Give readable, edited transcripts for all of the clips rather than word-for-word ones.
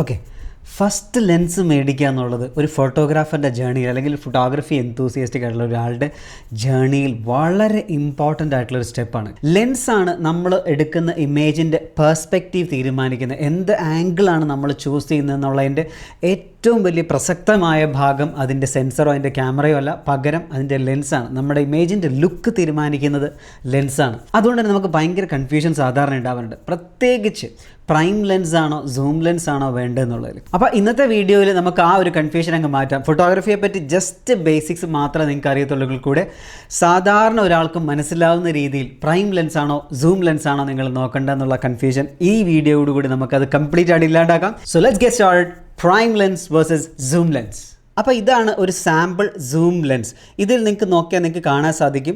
Okay, first lens മേടിക്കുക എന്നുള്ളത് ഒരു ഫോട്ടോഗ്രാഫറിൻ്റെ ജേണിയിൽ അല്ലെങ്കിൽ ഫോട്ടോഗ്രാഫി എന്തൂസിയസ്റ്റിക് ആയിട്ടുള്ള ഒരാളുടെ ജേണിയിൽ വളരെ ഇമ്പോർട്ടൻ്റ് ആയിട്ടുള്ളൊരു സ്റ്റെപ്പാണ്. ലെൻസാണ് നമ്മൾ എടുക്കുന്ന ഇമേജിൻ്റെ പെർസ്പെക്റ്റീവ് തീരുമാനിക്കുന്നത്. എന്ത് ആംഗിളാണ് നമ്മൾ ചൂസ് ചെയ്യുന്നത് എന്നുള്ളതിൻ്റെ ഏറ്റവും വലിയ പ്രസക്തമായ ഭാഗം അതിൻ്റെ സെൻസറോ അതിൻ്റെ ക്യാമറയോ അല്ല, പകരം അതിൻ്റെ ലെൻസാണ്. നമ്മുടെ ഇമേജിൻ്റെ ലുക്ക് തീരുമാനിക്കുന്നത് ലെൻസാണ്. അതുകൊണ്ട് തന്നെ നമുക്ക് ഭയങ്കര കൺഫ്യൂഷൻ സാധാരണ ഉണ്ടാവാറുണ്ട്, പ്രത്യേകിച്ച് പ്രൈം ലെൻസ് ആണോ സൂം ലെൻസ് ആണോ വേണ്ടതെന്നുള്ളതിൽ. അപ്പോൾ ഇന്നത്തെ വീഡിയോയിൽ നമുക്ക് ആ ഒരു കൺഫ്യൂഷൻ അങ്ങ് മാറ്റാം. ഫോട്ടോഗ്രാഫിയെ പറ്റി ജസ്റ്റ് ബേസിക്സ് മാത്രമേ നിങ്ങൾക്ക് അറിയത്തുള്ളൂ കൂടെ സാധാരണ ഒരാൾക്കും മനസ്സിലാവുന്ന രീതിയിൽ പ്രൈം ലെൻസ് ആണോ സൂം ലെൻസ് ആണോ നിങ്ങൾ നോക്കേണ്ടതെന്നുള്ള കൺഫ്യൂഷൻ ഈ വീഡിയോയോടുകൂടി നമുക്കത് കംപ്ലീറ്റ് ആയിട്ട് ഇല്ലാണ്ടാക്കാം. So let's get started. Prime lens versus zoom lens. അപ്പോൾ ഇതാണ് ഒരു സാമ്പിൾ സൂം ലെൻസ്. ഇതിൽ നിങ്ങൾക്ക് നോക്കിയാൽ നിങ്ങൾക്ക് കാണാൻ സാധിക്കും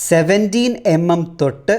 17 mm തൊട്ട്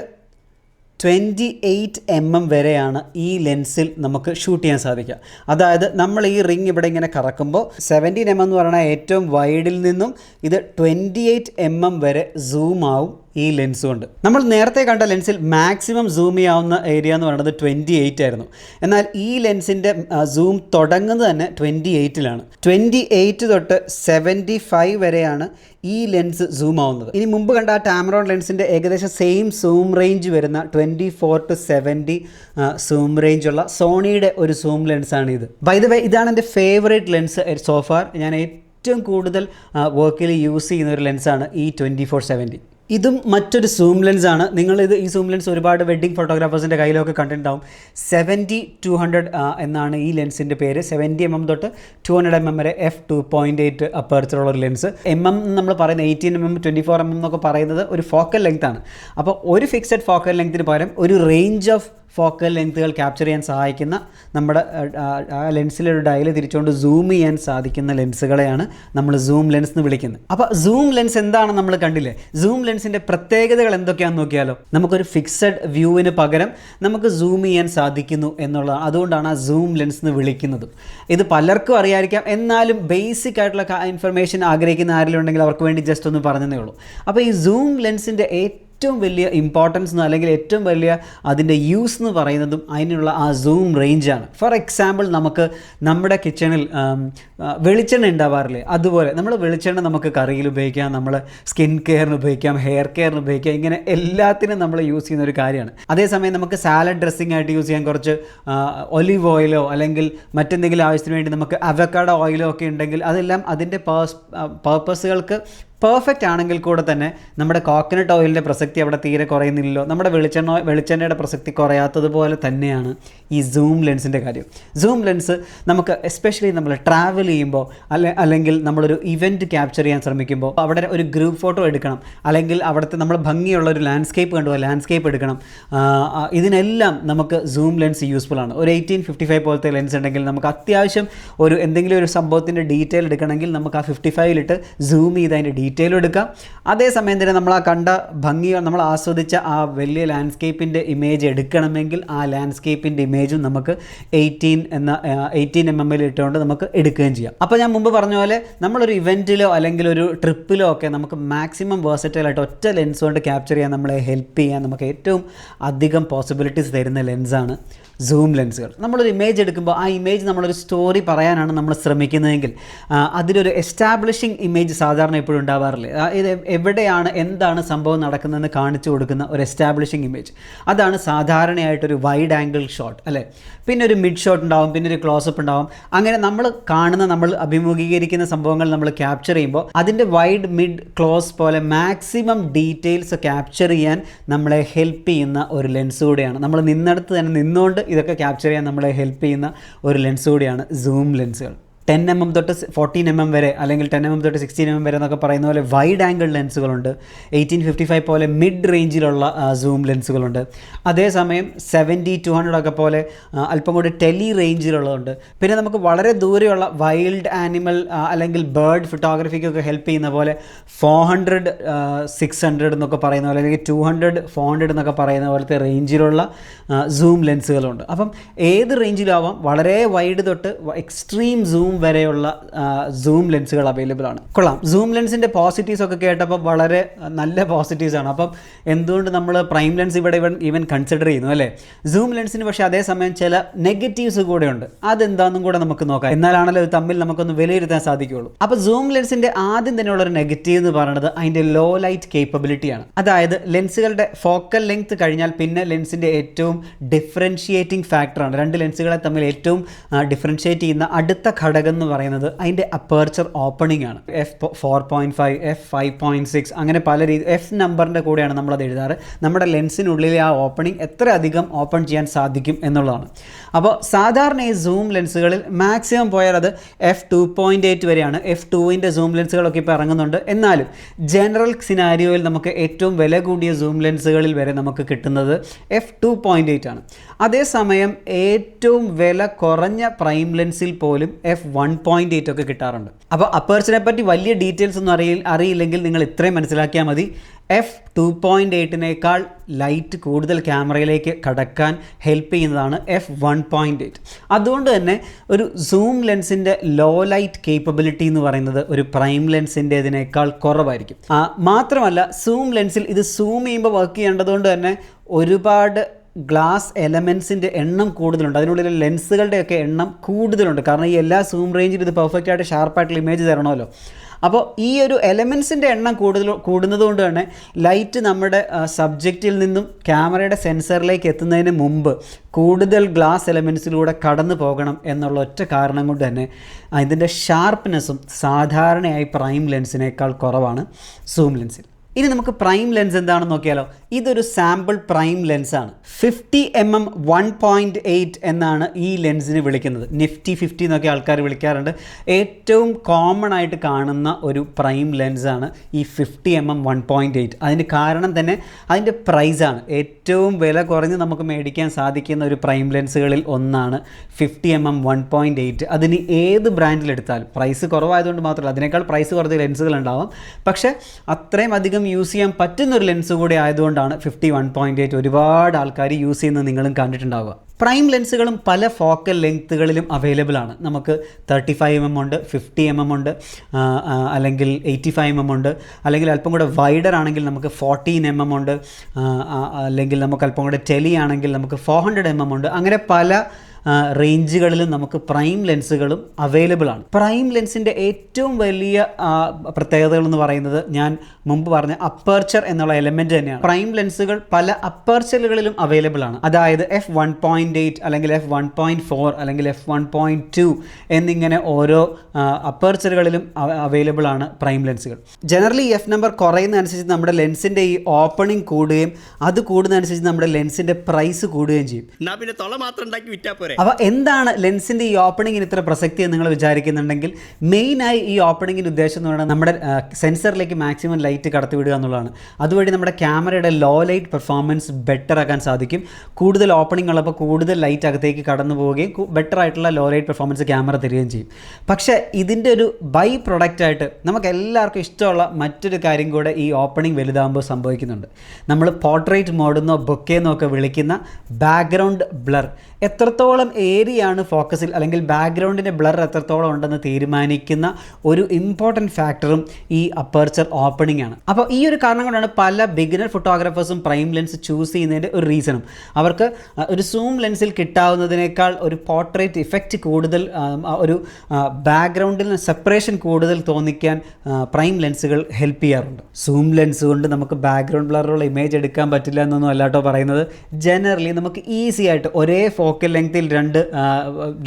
28 mm വരെയാണ് ഈ ലെൻസിൽ നമുക്ക് ഷൂട്ട് ചെയ്യാൻ സാധിക്കുക. അതായത് നമ്മൾ ഈ റിങ് ഇവിടെ ഇങ്ങനെ കറക്കുമ്പോൾ 17 mm എന്ന് പറഞ്ഞാൽ ഏറ്റവും വൈഡിൽ നിന്നും ഇത് 28 mm വരെ സൂം ആവും ഈ ലെൻസ് കൊണ്ട്. നമ്മൾ നേരത്തെ കണ്ട ലെൻസിൽ മാക്സിമം സൂം ചെയ്യാവുന്ന ഏരിയ എന്ന് പറയുന്നത് 28 ആയിരുന്നു. എന്നാൽ ഈ ലെൻസിൻ്റെ സൂം തുടങ്ങുന്നത് തന്നെ 28-ലാണ്. 28 തൊട്ട് 75 വരെയാണ് ഈ ലെൻസ് സൂം ആവുന്നത്. ഇനി മുമ്പ് കണ്ട ആ ടാമറോൺ ലെൻസിൻ്റെ ഏകദേശം സെയിം സൂം റേഞ്ച് വരുന്ന 24 to 70 സൂം റേഞ്ചുള്ള സോണിയുടെ ഒരു സൂം ലെൻസാണ് ഇത്. ബൈ ദ വേ, ഇതാണ് എൻ്റെ ഫേവറേറ്റ് ലെൻസ് സോഫാർ. ഞാൻ ഏറ്റവും കൂടുതൽ വർക്കിൽ യൂസ് ചെയ്യുന്ന ഒരു ലെൻസാണ് ഈ 24-70. ഇതും മറ്റൊരു സൂം ലെൻസാണ്. ഈ സൂം ലെൻസ് ഒരുപാട് വെഡ്ഡിംഗ് ഫോട്ടോഗ്രാഫേഴ്സിൻ്റെ കയ്യിലൊക്കെ കണ്ടിട്ടുണ്ടാവും. 70-200 എന്നാണ് ഈ ലെൻസിൻ്റെ പേര്. 70 mm തൊട്ട് 200 mm വരെ f2.8 അപ്പേർച്ചറുള്ള ഒരു ലെൻസ്. നമ്മൾ പറയുന്ന 18 mm 24 mm എന്നൊക്കെ പറയുന്നത് ഒരു ഫോക്കൽ ലെങ്ത് ആണ്. അപ്പോൾ ഒരു ഫിക്സഡ് ഫോക്കൽ ലെങ്ത്തിന് പകരം ഒരു റേഞ്ച് ഓഫ് ഫോക്കൽ ലെങ്ത്തുകൾ ക്യാപ്ചർ ചെയ്യാൻ സഹായിക്കുന്ന നമ്മുടെ ആ ലെൻസിലൊരു ഡയൽ തിരിച്ചുകൊണ്ട് സൂം ചെയ്യാൻ സാധിക്കുന്ന ലെൻസുകളെയാണ് നമ്മൾ സൂം ലെൻസ് എന്ന് വിളിക്കുന്നത്. അപ്പോൾ സൂം ലെൻസ് എന്താണെന്ന് നമ്മൾ കണ്ടില്ലേ. സൂം ലെൻസിൻ്റെ പ്രത്യേകതകൾ എന്തൊക്കെയാണെന്ന് നോക്കിയാലോ. നമുക്കൊരു ഫിക്സഡ് വ്യൂവിന് പകരം നമുക്ക് സൂം ചെയ്യാൻ സാധിക്കുന്നു എന്നുള്ളതാണ്. അതുകൊണ്ടാണ് ആ സൂം ലെൻസ് എന്ന് വിളിക്കുന്നത്. ഇത് പലർക്കും അറിയാതിരിക്കാം, എന്നാലും ബേസിക് ആയിട്ടുള്ള ഇൻഫർമേഷൻ ആഗ്രഹിക്കുന്ന ആരെങ്കിലും ഉണ്ടെങ്കിൽ അവർക്ക് വേണ്ടി ജസ്റ്റ് ഒന്ന് പറഞ്ഞതേ ഉള്ളൂ. അപ്പോൾ ഈ സൂം ലെൻസിൻ്റെ ഏറ്റവും വലിയ ഇമ്പോർട്ടൻസ് അല്ലെങ്കിൽ ഏറ്റവും വലിയ അതിൻ്റെ യൂസ് എന്ന് പറയുന്നതും അതിനുള്ള ആ സൂം റേഞ്ചാണ്. ഫോർ എക്സാമ്പിൾ, നമുക്ക് നമ്മുടെ കിച്ചണിൽ വെളിച്ചെണ്ണ ഉണ്ടാവാറില്ലേ, അതുപോലെ നമ്മൾ വെളിച്ചെണ്ണ നമുക്ക് കറിയിൽ ഉപയോഗിക്കാം, നമ്മൾ സ്കിൻ കെയറിന് ഉപയോഗിക്കാം, ഹെയർ കെയറിന് ഉപയോഗിക്കാം, ഇങ്ങനെ എല്ലാത്തിനും നമ്മൾ യൂസ് ചെയ്യുന്ന ഒരു കാര്യമാണ്. അതേസമയം നമുക്ക് സാലഡ് ഡ്രസ്സിംഗ് ആയിട്ട് യൂസ് ചെയ്യാൻ കുറച്ച് ഒലിവ് ഓയിലോ അല്ലെങ്കിൽ മറ്റെന്തെങ്കിലും ആവശ്യത്തിന് വേണ്ടി നമുക്ക് അവക്കാഡോ ഓയിലോ ഒക്കെ ഉണ്ടെങ്കിൽ അതെല്ലാം അതിൻ്റെ പർപ്പസുകൾക്ക് പെർഫെക്റ്റ് ആണെങ്കിൽ കൂടെ തന്നെ നമ്മുടെ കോക്കനട്ട് ഓയിലിൻ്റെ പ്രസക്തി അവിടെ തീരെ കുറയുന്നില്ലല്ലോ. നമ്മുടെ വെളിച്ചെണ്ണയുടെ പ്രസക്തി കുറയാത്തതുപോലെ തന്നെയാണ് ഈ സൂം ലെൻസിൻ്റെ കാര്യം. സൂം ലെൻസ് നമുക്ക് എസ്പെഷ്യലി നമ്മൾ ട്രാവൽ ചെയ്യുമ്പോൾ അല്ലെങ്കിൽ നമ്മളൊരു ഇവൻറ്റ് ക്യാപ്ചർ ചെയ്യാൻ ശ്രമിക്കുമ്പോൾ അവിടെ ഒരു ഗ്രൂപ്പ് ഫോട്ടോ എടുക്കണം, അല്ലെങ്കിൽ അവിടുത്തെ നമ്മൾ ഭംഗിയുള്ള ഒരു ലാൻഡ്സ്കേപ്പ് കണ്ടുപോകാം, ലാൻഡ്സ്കേപ്പ് എടുക്കണം. ഇതിനെല്ലാം നമുക്ക് സൂം ലെൻസ് യൂസ്ഫുൾ ആണ്. ഒരു 18-55 പോലത്തെ ലെൻസ് ഉണ്ടെങ്കിൽ നമുക്ക് അത്യാവശ്യം എന്തെങ്കിലും ഒരു സംഭവത്തിൻ്റെ ഡീറ്റെയിൽ എടുക്കണമെങ്കിൽ നമുക്ക് ആ 55-ലിട്ട് സൂം ചെയ്ത് അതിൻ്റെ ഡീറ്റെയിലും എടുക്കാം. അതേസമയം തന്നെ നമ്മൾ ആ കണ്ട ഭംഗി, നമ്മൾ ആസ്വദിച്ച ആ വലിയ ലാൻഡ്സ്കേപ്പിൻ്റെ ഇമേജ് എടുക്കണമെങ്കിൽ ആ ലാൻഡ്സ്കേപ്പിൻ്റെ ഇമേജും നമുക്ക് 18 mm ഇട്ടുകൊണ്ട് നമുക്ക് എടുക്കുകയും ചെയ്യാം. അപ്പോൾ ഞാൻ മുമ്പ് പറഞ്ഞ പോലെ നമ്മളൊരു ഇവൻറ്റിലോ അല്ലെങ്കിൽ ഒരു ട്രിപ്പിലോ ഒക്കെ നമുക്ക് മാക്സിമം വേഴ്സറ്റൈലായിട്ട് ഒറ്റ ലെൻസ് കൊണ്ട് ക്യാപ്ചർ ചെയ്യാൻ നമ്മളെ ഹെൽപ്പ് ചെയ്യാൻ നമുക്ക് ഏറ്റവും അധികം പോസിബിലിറ്റീസ് തരുന്ന ലെൻസാണ് സൂം ലെൻസുകൾ. നമ്മളൊരു ഇമേജ് എടുക്കുമ്പോൾ ആ ഇമേജ് നമ്മളൊരു സ്റ്റോറി പറയാനാണ് നമ്മൾ ശ്രമിക്കുന്നതെങ്കിൽ അതിലൊരു എസ്റ്റാബ്ലിഷിംഗ് ഇമേജ് സാധാരണ എപ്പോഴും ഉണ്ടാവാറില്ലേ. ഇത് എവിടെയാണ് എന്താണ് സംഭവം നടക്കുന്നതെന്ന് കാണിച്ചു കൊടുക്കുന്ന ഒരു എസ്റ്റാബ്ലിഷിംഗ് ഇമേജ്. അതാണ് സാധാരണയായിട്ടൊരു വൈഡ് ആംഗിൾ ഷോട്ട് അല്ലേ. പിന്നെ ഒരു മിഡ് ഷോട്ട് ഉണ്ടാവും, പിന്നെ ഒരു ക്ലോസപ്പ് ഉണ്ടാവും. അങ്ങനെ നമ്മൾ അഭിമുഖീകരിക്കുന്ന സംഭവങ്ങൾ നമ്മൾ ക്യാപ്ചർ ചെയ്യുമ്പോൾ അതിൻ്റെ വൈഡ് മിഡ് ക്ലോസ് പോലെ മാക്സിമം ഡീറ്റെയിൽസ് ക്യാപ്ചർ ചെയ്യാൻ നമ്മളെ ഹെൽപ്പ് ചെയ്യുന്ന ഒരു ലെൻസ് കൂടെയാണ്. നമ്മൾ നിന്നിടത്ത് തന്നെ നിന്നുകൊണ്ട് ഇതൊക്കെ ക്യാപ്ചർ ചെയ്യാൻ നമ്മളെ ഹെൽപ്പ് ചെയ്യുന്ന ഒരു ലെൻസ് കൂടിയാണ് സൂം ലെൻസുകൾ. 10 mm തൊട്ട് 14 mm വരെ അല്ലെങ്കിൽ 10 mm തൊട്ട് 16 mm വരെ എന്നൊക്കെ പറയുന്ന പോലെ വൈഡ് ആംഗിൾ ലെൻസുകളുണ്ട്. 18-55 പോലെ മിഡ് റേഞ്ചിലുള്ള സൂം ലെൻസുകളുണ്ട്. അതേസമയം 70-200 ഒക്കെ പോലെ അല്പം കൂടി ടെലി റേഞ്ചിലുള്ളതുണ്ട്. പിന്നെ നമുക്ക് വളരെ ദൂരെയുള്ള വൈൽഡ് ആനിമൽ അല്ലെങ്കിൽ ബേർഡ് ഫോട്ടോഗ്രാഫിക്കൊക്കെ ഹെൽപ്പ് ചെയ്യുന്ന പോലെ 400-600 എന്നൊക്കെ പറയുന്ന പോലെ അല്ലെങ്കിൽ 200-400 എന്നൊക്കെ പറയുന്ന പോലത്തെ റേഞ്ചിലുള്ള സൂം ലെൻസുകളുണ്ട്. അപ്പം ഏത് റേഞ്ചിലാവാം, വളരെ വൈഡ് തൊട്ട് എക്സ്ട്രീം സൂം വരെയുള്ള സൂം ലെൻസുകൾ അവൈലബിൾ ആണ്. കൊള്ളാം. സൂം ലെൻസിൻ്റെ പോസിറ്റീവ്സ് ഒക്കെ കേട്ടപ്പോൾ വളരെ നല്ല പോസിറ്റീവ്സ് ആണ്. അപ്പം എന്തുകൊണ്ട് നമ്മൾ പ്രൈം ലെൻസ് ഇവിടെ ഈവൻ കൺസിഡർ ചെയ്യുന്നു അല്ലേ? സൂം ലെൻസിന് പക്ഷേ അതേസമയം ചില നെഗറ്റീവ്സ് കൂടെ ഉണ്ട്. അതെന്താണെന്നും കൂടെ നമുക്ക് നോക്കാം. എന്നാലാണല്ലോ ഇത് തമ്മിൽ നമുക്കൊന്ന് വിലയിരുത്താൻ സാധിക്കുകയുള്ളൂ. അപ്പോൾ സൂം ലെൻസിൻ്റെ ആദ്യം തന്നെയുള്ളൊരു നെഗറ്റീവ് എന്ന് പറയുന്നത് അതിൻ്റെ ലോ ലൈറ്റ് കേപ്പബിലിറ്റിയാണ്. അതായത് ലെൻസുകളുടെ ഫോക്കൽ ലെങ്ത് കഴിഞ്ഞാൽ പിന്നെ ലെൻസിൻ്റെ ഏറ്റവും ഡിഫറൻഷിയേറ്റിംഗ് ഫാക്ടറാണ്. രണ്ട് ലെൻസുകളെ തമ്മിൽ ഏറ്റവും ഡിഫറൻഷിയേറ്റ് ചെയ്യുന്ന അടുത്ത ഘടകം എന്ന് പറയുന്നത് അതിൻ്റെ അപ്പർച്ചർ ഓപ്പണിംഗ് ആണ്. f4.5, f5.6 അങ്ങനെ പല രീതി എഫ് നമ്പറിൻ്റെ കൂടെയാണ് നമ്മളത് എഴുതാറ്. നമ്മുടെ ലെൻസിനുള്ളിലെ ആ ഓപ്പണിംഗ് എത്ര അധികം ഓപ്പൺ ചെയ്യാൻ സാധിക്കും എന്നുള്ളതാണ്. അപ്പോൾ സാധാരണ ഈ സൂം ലെൻസുകളിൽ മാക്സിമം പോയാൽ അത് f2.8 വരെയാണ്. f2ൻ്റെ സൂം ലെൻസുകളൊക്കെ ഇപ്പോൾ ഇറങ്ങുന്നുണ്ട്. എന്നാലും ജനറൽ സിനാരിയോയിൽ നമുക്ക് ഏറ്റവും വില കൂടിയ സൂം ലെൻസുകളിൽ വരെ നമുക്ക് കിട്ടുന്നത് f2.8 ആണ്. അതേസമയം ഏറ്റവും വില കുറഞ്ഞ പ്രൈം ലെൻസിൽ പോലും f1.8 ഒക്കെ കിട്ടാറുണ്ട്. അപ്പോൾ അപ്പേർച്ചറിനെ പറ്റി വലിയ ഡീറ്റെയിൽസ് ഒന്നും അറിയില്ലെങ്കിൽ നിങ്ങൾ ഇത്രയും മനസ്സിലാക്കിയാൽ മതി. f2.8നേക്കാൾ ലൈറ്റ് കൂടുതൽ ക്യാമറയിലേക്ക് കടക്കാൻ ഹെൽപ്പ് ചെയ്യുന്നതാണ് f1.8. അതുകൊണ്ട് തന്നെ ഒരു സൂം ലെൻസിൻ്റെ ലോ ലൈറ്റ് കേപ്പബിലിറ്റി എന്ന് പറയുന്നത് ഒരു പ്രൈം ലെൻസിൻ്റെതിനേക്കാൾ കുറവായിരിക്കും. മാത്രമല്ല സൂം ലെൻസിൽ ഇത് സൂം ചെയ്യുമ്പോൾ വർക്ക് ചെയ്യേണ്ടതുകൊണ്ട് തന്നെ ഒരുപാട് ഗ്ലാസ് എലമെൻസിൻ്റെ എണ്ണം കൂടുതലുണ്ട്. അതിനുള്ളിലെ ലെൻസുകളുടെയൊക്കെ എണ്ണം കൂടുതലുണ്ട്. കാരണം ഈ എല്ലാ സൂം റേഞ്ചിലും ഇത് പെർഫെക്റ്റ് ആയിട്ട് ഷാർപ്പായിട്ടുള്ള ഇമേജ് തരണമല്ലോ. അപ്പോൾ ഈ ഒരു എലമെൻസിൻ്റെ എണ്ണം കൂടുന്നത് കൊണ്ട് തന്നെ ലൈറ്റ് നമ്മുടെ സബ്ജക്റ്റിൽ നിന്നും ക്യാമറയുടെ സെൻസറിലേക്ക് എത്തുന്നതിന് മുമ്പ് കൂടുതൽ ഗ്ലാസ് എലമെൻസിലൂടെ കടന്നു പോകണം എന്നുള്ള ഒറ്റ കാരണം കൊണ്ട് തന്നെ ഇതിൻ്റെ ഷാർപ്പ്നെസ്സും സാധാരണയായി പ്രൈം ലെൻസിനേക്കാൾ കുറവാണ് സൂം ലെൻസിൽ. ഇനി നമുക്ക് പ്രൈം ലെൻസ് എന്താണെന്ന് നോക്കിയാലോ. ഇതൊരു സാമ്പിൾ പ്രൈം ലെൻസാണ്. 50mm 1.8 എന്നാണ് ഈ ലെൻസിന് വിളിക്കുന്നത്. നിഫ്റ്റി 50 എന്നൊക്കെ ആൾക്കാർ വിളിക്കാറുണ്ട്. ഏറ്റവും കോമൺ ആയിട്ട് കാണുന്ന ഒരു പ്രൈം ലെൻസാണ് ഈ 50mm 1.8. അതിന് കാരണം തന്നെ അതിൻ്റെ പ്രൈസാണ്. ഏറ്റവും വില കുറഞ്ഞ് നമുക്ക് മേടിക്കാൻ സാധിക്കുന്ന ഒരു പ്രൈം ലെൻസുകളിൽ ഒന്നാണ് 50mm 1.8. അതിന് ഏത് ബ്രാൻഡിലെടുത്താലും പ്രൈസ് കുറവായതുകൊണ്ട് മാത്രമല്ല, അതിനേക്കാൾ പ്രൈസ് കുറഞ്ഞ ലെൻസുകൾ ഉണ്ടാവാം. പക്ഷേ അത്രയും അധികം യൂസ് ചെയ്യാൻ പറ്റുന്നൊരു ലെൻസ് കൂടി ആയതുകൊണ്ടാണ് 51.8 ഒരുപാട് ആൾക്കാർ യൂസ് ചെയ്യുന്നത് നിങ്ങളും കണ്ടിട്ടുണ്ടാവുക. പ്രൈം ലെൻസുകളും പല ഫോക്കൽ ലെങ്ത്തുകളിലും അവൈലബിൾ ആണ്. നമുക്ക് 35mm ഉണ്ട്, 50mm ഉണ്ട്, അല്ലെങ്കിൽ 85mm ഉണ്ട്, അല്ലെങ്കിൽ അല്പം കൂടെ വൈഡർ ആണെങ്കിൽ നമുക്ക് 14mm ഉണ്ട്, അല്ലെങ്കിൽ നമുക്ക് അല്പം കൂടെ ടെലി ആണെങ്കിൽ നമുക്ക് 400mm ഉണ്ട്. അങ്ങനെ പല റേഞ്ചുകളിലും നമുക്ക് പ്രൈം ലെൻസുകളും അവൈലബിൾ ആണ്. പ്രൈം ലെൻസിൻ്റെ ഏറ്റവും വലിയ പ്രത്യേകതകൾ എന്ന് പറയുന്നത് ഞാൻ മുമ്പ് പറഞ്ഞ അപ്പർച്ചർ എന്നുള്ള എലമെൻറ്റ് തന്നെയാണ്. പ്രൈം ലെൻസുകൾ പല അപ്പർച്ചറുകളിലും അവൈലബിൾ ആണ്. അതായത് f1.8 അല്ലെങ്കിൽ f1.4 അല്ലെങ്കിൽ f1.2 എന്നിങ്ങനെ ഓരോ അപ്പർച്ചറുകളിലും അവൈലബിൾ ആണ് പ്രൈം ലെൻസുകൾ. ജനറലി എഫ് നമ്പർ കുറയുന്നതനുസരിച്ച് നമ്മുടെ ലെൻസിൻ്റെ ഈ ഓപ്പണിംഗ് കൂടുകയും അത് കൂടുന്നതനുസരിച്ച് നമ്മുടെ ലെൻസിൻ്റെ പ്രൈസ് കൂടുകയും ചെയ്യും. പിന്നെ തൊള മാത്രം ഉണ്ടാക്കി വിറ്റാൽ പോരെ. അപ്പോൾ എന്താണ് ലെൻസിൻ്റെ ഈ ഓപ്പണിങ്ങിന് ഇത്ര പ്രസക്തി എന്ന് നിങ്ങൾ വിചാരിക്കുന്നുണ്ടെങ്കിൽ മെയിനായി ഈ ഓപ്പണിങ്ങിൻ്റെ ഉദ്ദേശം എന്ന് പറയുന്നത് നമ്മുടെ സെൻസറിലേക്ക് മാക്സിമം ലൈറ്റ് കടത്തിവിടുക എന്നുള്ളതാണ്. അതുവഴി നമ്മുടെ ക്യാമറയുടെ ലോ ലൈറ്റ് പെർഫോമൻസ് ബെറ്റർ ആക്കാൻ സാധിക്കും. കൂടുതൽ ഓപ്പണിംഗ് ഉള്ളപ്പോൾ കൂടുതൽ ലൈറ്റ് അകത്തേക്ക് കടന്നു പോവുകയും ബെറ്റർ ആയിട്ടുള്ള ലോ ലൈറ്റ് പെർഫോമൻസ് ക്യാമറ തരികയും ചെയ്യും. പക്ഷേ ഇതിൻ്റെ ഒരു ബൈ പ്രൊഡക്റ്റായിട്ട് നമുക്ക് എല്ലാവർക്കും ഇഷ്ടമുള്ള മറ്റൊരു കാര്യം കൂടെ ഈ ഓപ്പണിംഗ് വലുതാകുമ്പോൾ സംഭവിക്കുന്നുണ്ട്. നമ്മൾ പോർട്രേറ്റ് മോഡെന്നോ ബൊക്കേന്നോ ഒക്കെ വിളിക്കുന്ന ബാക്ക്ഗ്രൗണ്ട് ബ്ലർ. എത്രത്തോളം ഏരിയയാണ് ഫോക്കസിൽ അല്ലെങ്കിൽ ബാക്ക്ഗ്രൗണ്ടിൻ്റെ ബ്ലർ എത്രത്തോളം ഉണ്ടെന്ന് തീരുമാനിക്കുന്ന ഒരു ഇമ്പോർട്ടൻറ്റ് ഫാക്ടറും ഈ അപ്പർച്ചർ ഓപ്പണിംഗ് ആണ്. അപ്പോൾ ഈ ഒരു കാരണം കൊണ്ടാണ് പല ബിഗിനർ ഫോട്ടോഗ്രാഫേഴ്സും പ്രൈം ലെൻസ് ചൂസ് ചെയ്യുന്നതിൻ്റെ ഒരു റീസണും അവർക്ക് ഒരു സൂം ലെൻസിൽ കിട്ടാവുന്നതിനേക്കാൾ ഒരു പോർട്രേറ്റ് ഇഫക്റ്റ് കൂടുതൽ, ഒരു ബാക്ക്ഗ്രൗണ്ടിൽ സെപ്പറേഷൻ കൂടുതൽ തോന്നിക്കാൻ പ്രൈം ലെൻസുകൾ ഹെൽപ്പ് ചെയ്യാറുണ്ട്. സൂം ലെൻസ് കൊണ്ട് നമുക്ക് ബാക്ക്ഗ്രൗണ്ട് ബ്ലറുള്ള ഇമേജ് എടുക്കാൻ പറ്റില്ല എന്നൊന്നും അല്ലാട്ടോ പറയുന്നത്. ജനറലി നമുക്ക് ഈസി ആയിട്ട് ഒരേ ഫോക്കൽ ലെങ്ത്തിൽ രണ്ട്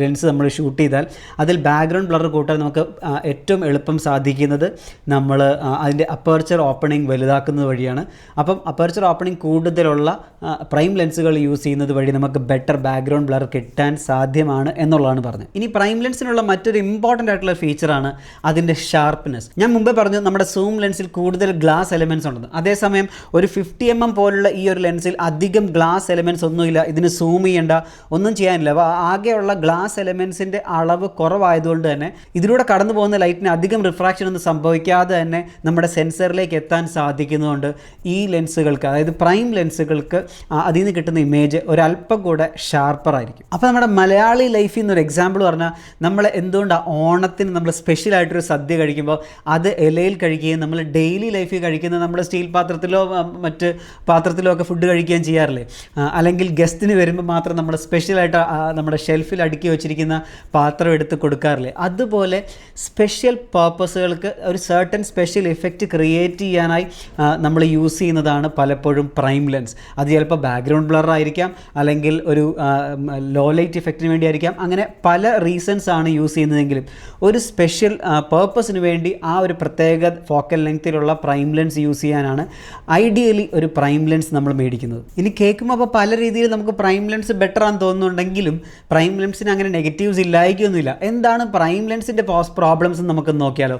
ലെൻസ് നമ്മൾ ഷൂട്ട് ചെയ്താൽ അതിൽ ബാക്ക്ഗ്രൗണ്ട് ബ്ലർ കൂട്ടാൻ നമുക്ക് ഏറ്റവും എളുപ്പം സാധിക്കുന്നത് നമ്മൾ അതിൻ്റെ അപ്പർച്ചർ ഓപ്പണിംഗ് വലുതാക്കുന്നത് വഴിയാണ്. അപ്പം അപ്പർച്ചർ ഓപ്പണിംഗ് കൂടുതലുള്ള പ്രൈം ലെൻസുകൾ യൂസ് ചെയ്യുന്നത് വഴി നമുക്ക് ബെറ്റർ ബാക്ക്ഗ്രൗണ്ട് ബ്ലർ കിട്ടാൻ സാധ്യമാണ് എന്നുള്ളതാണ് പറഞ്ഞത്. ഇനി പ്രൈം ലെൻസിനുള്ള മറ്റൊരു ഇമ്പോർട്ടൻ്റ് ആയിട്ടുള്ള ഫീച്ചറാണ് അതിൻ്റെ ഷാർപ്പ്നെസ്. ഞാൻ മുമ്പേ പറഞ്ഞു നമ്മുടെ സൂം ലെൻസിൽ കൂടുതൽ ഗ്ലാസ് എലമെൻറ്റ്സ് ഉണ്ടെന്ന്. അതേസമയം ഒരു 50mm പോലുള്ള ഈ ഒരു ലെൻസിൽ അധികം ഗ്ലാസ് എലമെൻറ്റ്സ് ഒന്നുമില്ല. ഇതിന് സൂം ചെയ്യേണ്ട, ഒന്നും ചെയ്യാനില്ല. ഇല്ല. അപ്പോൾ ആകെയുള്ള ഗ്ലാസ് എലമെൻസിൻ്റെ അളവ് കുറവായതുകൊണ്ട് തന്നെ ഇതിലൂടെ കടന്നു പോകുന്ന ലൈറ്റിന് അധികം റിഫ്രാക്ഷൻ ഒന്നും സംഭവിക്കാതെ തന്നെ നമ്മുടെ സെൻസറിലേക്ക് എത്താൻ സാധിക്കുന്നതുകൊണ്ട് ഈ ലെൻസുകൾക്ക്, അതായത് പ്രൈം ലെൻസുകൾക്ക് അതിൽ നിന്ന് കിട്ടുന്ന ഇമേജ് ഒരല്പം കൂടെ ഷാർപ്പറായിരിക്കും. അപ്പോൾ നമ്മുടെ മലയാളി ലൈഫിൽ നിന്നൊരു എക്സാമ്പിൾ പറഞ്ഞാൽ, നമ്മൾ എന്തുകൊണ്ടാണ് ഓണത്തിന് നമ്മൾ സ്പെഷ്യലായിട്ടൊരു സദ്യ കഴിക്കുമ്പോൾ അത് ഇലയിൽ കഴിക്കുകയും നമ്മൾ ഡെയിലി ലൈഫിൽ കഴിക്കുന്ന നമ്മുടെ സ്റ്റീൽ പാത്രത്തിലോ മറ്റ് പാത്രത്തിലോ ഒക്കെ ഫുഡ് കഴിക്കുകയും ചെയ്യാറില്ലേ? അല്ലെങ്കിൽ ഗസ്റ്റിന് വരുമ്പോൾ മാത്രം നമ്മൾ സ്പെഷ്യലായിട്ട് നമ്മുടെ ഷെൽഫിൽ അടുക്കി വെച്ചിരിക്കുന്ന പാത്രം എടുത്ത് കൊടുക്കാറില്ലേ? അതുപോലെ സ്പെഷ്യൽ പർപ്പസുകൾക്ക് ഒരു സർട്ടൻ സ്പെഷ്യൽ ഇഫക്റ്റ് ക്രിയേറ്റ് ചെയ്യാനായി നമ്മൾ യൂസ് ചെയ്യുന്നതാണ് പലപ്പോഴും പ്രൈം ലെൻസ്. അത് ചിലപ്പോൾ ബാക്ക്ഗ്രൗണ്ട് ബ്ലർ ആയിരിക്കാം, അല്ലെങ്കിൽ ഒരു ലോ ലൈറ്റ് ഇഫക്റ്റിന് വേണ്ടിയായിരിക്കാം. അങ്ങനെ പല റീസൺസ് ആണ് യൂസ് ചെയ്യുന്നതെങ്കിലും ഒരു സ്പെഷ്യൽ പേർപ്പസിന് വേണ്ടി ആ ഒരു പ്രത്യേക ഫോക്കൽ ലെങ്ത്തിലുള്ള പ്രൈം ലെൻസ് യൂസ് ചെയ്യാനാണ് ഐഡിയലി ഒരു പ്രൈം ലെൻസ് നമ്മൾ മേടിക്കുന്നത്. ഇനി കേൾക്കുമ്പോൾ അപ്പോൾ പല രീതിയിൽ നമുക്ക് പ്രൈം ലെൻസ് ബെറ്റർ ആണെന്ന് തോന്നുന്നുണ്ടെങ്കിലും പ്രൈം ലെൻസിന് അങ്ങനെ നെഗറ്റീവ്സ് ഇല്ലായിരിക്കൊന്നുമില്ല. എന്താണ് പ്രൈം ലെൻസിൻ്റെ പ്രോബ്ലംസ് നമുക്ക് നോക്കിയാലോ?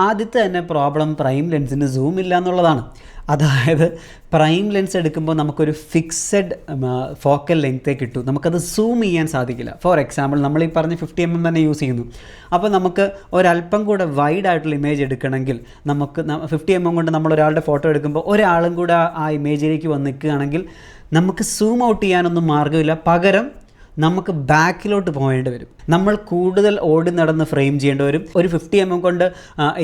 ആദ്യത്തെ തന്നെ പ്രോബ്ലം പ്രൈം ലെൻസിന് സൂം ഇല്ല എന്നുള്ളതാണ്. അതായത് പ്രൈം ലെൻസ് എടുക്കുമ്പോൾ നമുക്കൊരു ഫിക്സഡ് ഫോക്കൽ ലെങ്ത്തേ കിട്ടും, നമുക്കത് സൂം ചെയ്യാൻ സാധിക്കില്ല. ഫോർ എക്സാമ്പിൾ നമ്മൾ ഈ പറഞ്ഞ 50mm തന്നെ യൂസ് ചെയ്യുന്നു. അപ്പോൾ നമുക്ക് ഒരല്പം കൂടെ വൈഡ് ആയിട്ടുള്ള ഇമേജ് എടുക്കണമെങ്കിൽ നമുക്ക് 50mm കൊണ്ട് നമ്മൾ ഒരാളുടെ ഫോട്ടോ എടുക്കുമ്പോൾ ഒരാളും കൂടെ ആ ഇമേജിലേക്ക് വന്ന് നിൽക്കുകയാണെങ്കിൽ നമുക്ക് സൂം ഔട്ട് ചെയ്യാനൊന്നും മാർഗ്ഗമില്ല. പകരം നമുക്ക് ബാക്കിലോട്ട് പോകേണ്ടി വരും. നമ്മൾ കൂടുതൽ ഓടി നടന്ന് ഫ്രെയിം ചെയ്യേണ്ടി വരും. ഒരു 50mm കൊണ്ട്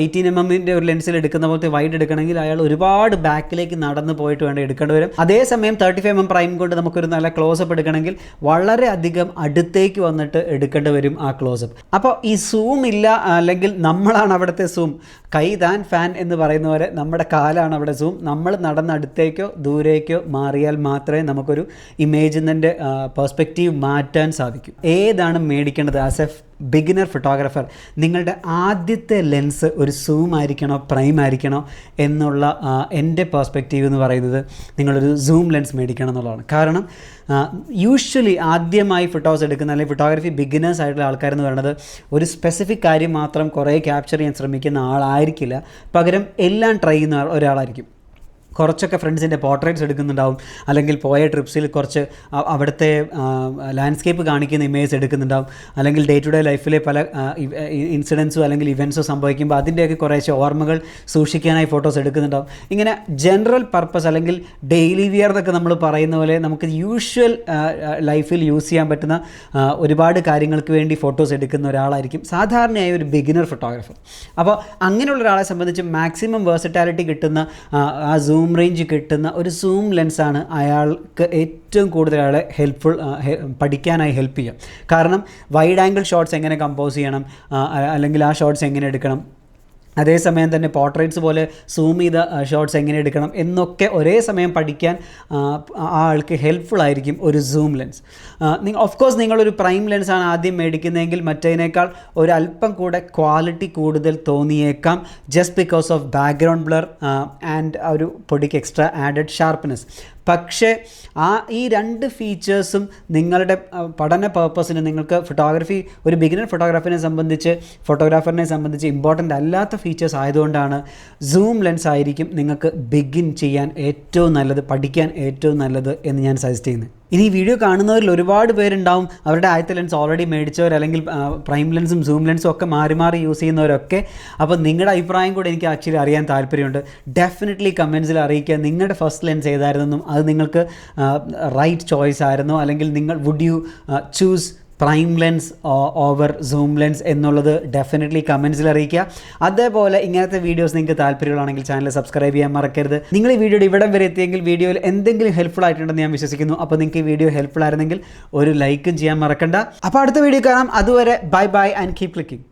18mm ഒരു ലെൻസിൽ എടുക്കുന്ന പോലത്തെ വൈഡ് എടുക്കണമെങ്കിൽ അയാൾ ഒരുപാട് ബാക്കിലേക്ക് നടന്ന് പോയിട്ട് വേണ്ട എടുക്കേണ്ടി വരും. അതേസമയം 35mm പ്രൈം കൊണ്ട് നമുക്കൊരു നല്ല ക്ലോസപ്പ് എടുക്കണമെങ്കിൽ വളരെ അധികം അടുത്തേക്ക് വന്നിട്ട് എടുക്കേണ്ടി വരും ആ ക്ലോസപ്പ്. അപ്പോൾ ഈ സൂം ഇല്ല, അല്ലെങ്കിൽ നമ്മളാണ് അവിടുത്തെ സൂം. കൈ താൻ ഫാൻ എന്ന് പറയുന്ന പോലെ നമ്മുടെ കാലാണ് അവിടെ സൂം. നമ്മൾ നടന്ന് അടുത്തേക്കോ ദൂരേക്കോ മാറിയാൽ മാത്രമേ നമുക്കൊരു ഇമേജിൻ്റെ പെർസ്പെക്റ്റീവ് മാറ്റാൻ സാധിക്കും. ഏതാണ് മേടിക്കേണ്ടത്? ആസ് എ ബിഗിനർ ഫോട്ടോഗ്രാഫർ നിങ്ങളുടെ ആദ്യത്തെ ലെൻസ് ഒരു സൂം ആയിരിക്കണോ പ്രൈം ആയിരിക്കണോ എന്നുള്ള എൻ്റെ പെർസ്പെക്റ്റീവ് എന്ന് പറയുന്നത് നിങ്ങളൊരു സൂം ലെൻസ് മേടിക്കണം എന്നുള്ളതാണ്. കാരണം യൂഷ്വലി ആദ്യമായി ഫോട്ടോസ് എടുക്കുന്ന അല്ലെങ്കിൽ ഫോട്ടോഗ്രാഫി ബിഗിനേഴ്സ് ആയിട്ടുള്ള ആൾക്കാരെന്ന് പറയുന്നത് ഒരു സ്പെസിഫിക് കാര്യം മാത്രം കുറേ ക്യാപ്ചർ ചെയ്യാൻ ശ്രമിക്കുന്ന ആളായിരിക്കില്ല, പകരം എല്ലാം ട്രൈ ചെയ്യുന്ന ഒരാളായിരിക്കും. കുറച്ചൊക്കെ ഫ്രണ്ട്സിൻ്റെ പോർട്രേറ്റ്സ് എടുക്കുന്നുണ്ടാവും, അല്ലെങ്കിൽ പോയ ട്രിപ്സിൽ കുറച്ച് അവിടുത്തെ ലാൻഡ്സ്കേപ്പ് കാണിക്കുന്ന ഇമേജ് എടുക്കുന്നുണ്ടാവും, അല്ലെങ്കിൽ ഡേ ടു ഡേ ലൈഫിലെ പല ഇൻസിഡൻസോ അല്ലെങ്കിൽ ഇവൻറ്റ്സോ സംഭവിക്കുമ്പോൾ അതിൻ്റെയൊക്കെ കുറേശ്ശെ ഓർമ്മകൾ സൂക്ഷിക്കാനായി ഫോട്ടോസ് എടുക്കുന്നുണ്ടാവും. ഇങ്ങനെ ജനറൽ പർപ്പസ് അല്ലെങ്കിൽ ഡെയിലി വിയർ എന്നൊക്കെ നമ്മൾ പറയുന്ന പോലെ നമുക്ക് യൂഷ്വൽ ലൈഫിൽ യൂസ് ചെയ്യാൻ പറ്റുന്ന ഒരുപാട് കാര്യങ്ങൾക്ക് വേണ്ടി ഫോട്ടോസ് എടുക്കുന്ന ഒരാളായിരിക്കും സാധാരണയായി ഒരു ബിഗിനർ ഫോട്ടോഗ്രാഫർ. അപ്പോൾ അങ്ങനെയുള്ള ഒരാളെ സംബന്ധിച്ച് മാക്സിമം വേഴ്സറ്റാലിറ്റി കിട്ടുന്ന ആ സൂം റേഞ്ച് കിട്ടുന്ന ഒരു സൂം ലെൻസാണ് അയാൾക്ക് ഏറ്റവും കൂടുതൽ അയാളെ പഠിക്കാനായി ഹെൽപ്പ് ചെയ്യുക. കാരണം വൈഡ് ആംഗിൾ ഷോട്ട്സ് എങ്ങനെ കമ്പോസ് ചെയ്യണം, അല്ലെങ്കിൽ ആ ഷോട്ട്സ് എങ്ങനെ എടുക്കണം, അതേസമയം തന്നെ പോർട്രേറ്റ്സ് പോലെ സൂം ചെയ്ത ഷോട്ട്സ് എങ്ങനെ എടുക്കണം എന്നൊക്കെ ഒരേ സമയം പഠിക്കാൻ ആ ആൾക്ക് ഹെൽപ്ഫുൾ ആയിരിക്കും ഒരു സൂം ലെൻസ്. ഓഫ് കോഴ്സ് നിങ്ങളൊരു പ്രൈം ലെൻസാണ് ആദ്യം മേടിക്കുന്നതെങ്കിൽ മറ്റേതിനേക്കാൾ ഒരല്പം കൂടെ ക്വാളിറ്റി കൂടുതൽ തോന്നിയേക്കാം, just because of background blur and ഒരു പൊടിക്ക് എക്സ്ട്രാ ആഡഡ് ഷാർപ്പ്നെസ്. പക്ഷേ ഈ രണ്ട് ഫീച്ചേഴ്സും നിങ്ങളുടെ പഠന പർപ്പസിന്, നിങ്ങൾക്ക് ഫോട്ടോഗ്രാഫി ഒരു ബിഗിനർ ഫോട്ടോഗ്രാഫറിനെ സംബന്ധിച്ച് ഇമ്പോർട്ടൻ്റ് അല്ലാത്ത ഫീച്ചേഴ്സ് ആയതുകൊണ്ടാണ് സൂം ലെൻസ് ആയിരിക്കും നിങ്ങൾക്ക് ബിഗിൻ ചെയ്യാൻ ഏറ്റവും നല്ലത്, പഠിക്കാൻ ഏറ്റവും നല്ലത് എന്ന് ഞാൻ സജസ്റ്റ് ചെയ്യുന്നത്. ഇനി ഈ വീഡിയോ കാണുന്നവരിൽ ഒരുപാട് പേരുണ്ടാവും അവരുടെ ആദ്യത്തെ ലെൻസ് ഓൾറെഡി മേടിച്ചവർ, അല്ലെങ്കിൽ പ്രൈം ലെൻസും സൂം ലെൻസും ഒക്കെ മാറി മാറി യൂസ് ചെയ്യുന്നവരൊക്കെ. അപ്പോൾ നിങ്ങളുടെ അഭിപ്രായം കൂടെ എനിക്ക് ആക്ച്വലി അറിയാൻ താല്പര്യമുണ്ട്. ഡെഫിനറ്റ്ലി കമൻസിൽ അറിയിക്കുക നിങ്ങളുടെ ഫസ്റ്റ് ലെൻസ് ഏതായിരുന്നെന്നും അത് നിങ്ങൾക്ക് റൈറ്റ് ചോയ്സ് ആയിരുന്നോ, അല്ലെങ്കിൽ would you choose prime lens over zoom lens എന്നുള്ളത് ഡെഫിനറ്റ്ലി കമൻസിൽ അറിയിക്കുക. അതേപോലെ ഇങ്ങനത്തെ വീഡിയോസ് നിങ്ങൾക്ക് താല്പര്യമുള്ളതാണെങ്കിൽ ചാനൽ സബ്സ്ക്രൈബ് ചെയ്യാൻ മറക്കരുത്. നിങ്ങൾ ഈ വീഡിയോയുടെ ഇവിടം വരെ എത്തിയെങ്കിൽ വീഡിയോയിൽ എന്തെങ്കിലും ഹെൽപ്ഫുൾ ആയിട്ടുണ്ടെന്ന് ഞാൻ വിശ്വസിക്കുന്നു. അപ്പോൾ നിങ്ങൾക്ക് ഈ വീഡിയോ ഹെൽപ്ഫുൾ ആയിരുന്നെങ്കിൽ ഒരു ലൈക്കും ചെയ്യാൻ മറക്കണ്ട. അപ്പോൾ അടുത്ത വീഡിയോ കാണാം. അതുവരെ bye bye and keep clicking.